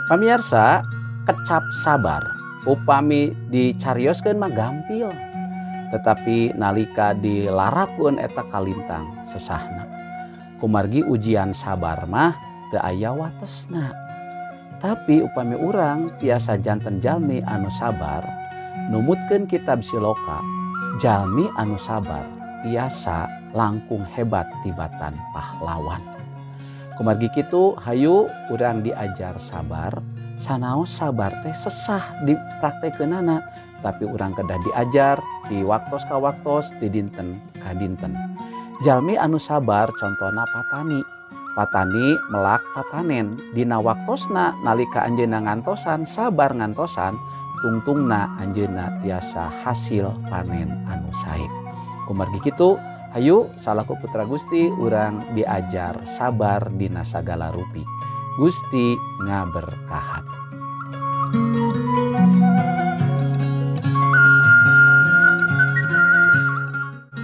Pamirsa, kecap sabar upami dicarioskeun mah gampil, tetapi nalika dilarakeun eta kalintang sesahna. Kumargi ujian sabar mah teu aya watesna. Tapi upami urang tiasa janten jalmi anu sabar, numutkeun kitab Siloka, jalmi anu sabar tiasa langkung hebat tibatan pahlawan. Kumargi kitu hayu urang diajar sabar, sanaos sabar teh sesah dipraktekeunana, tapi urang kedah diajar ti waktos ka waktos, ti dinten ka dinten. Jalmi anu sabar contona Patani. Patani melak tatanen, dina waktosna nalika anjeunna ngantosan sabar ngantosan, tungtungna anjeunna tiasa hasil panen anu sae. Kumargi kitu hayu salaku putra Gusti urang diajar sabar dina sagala rupi. Gusti ngaberkahan.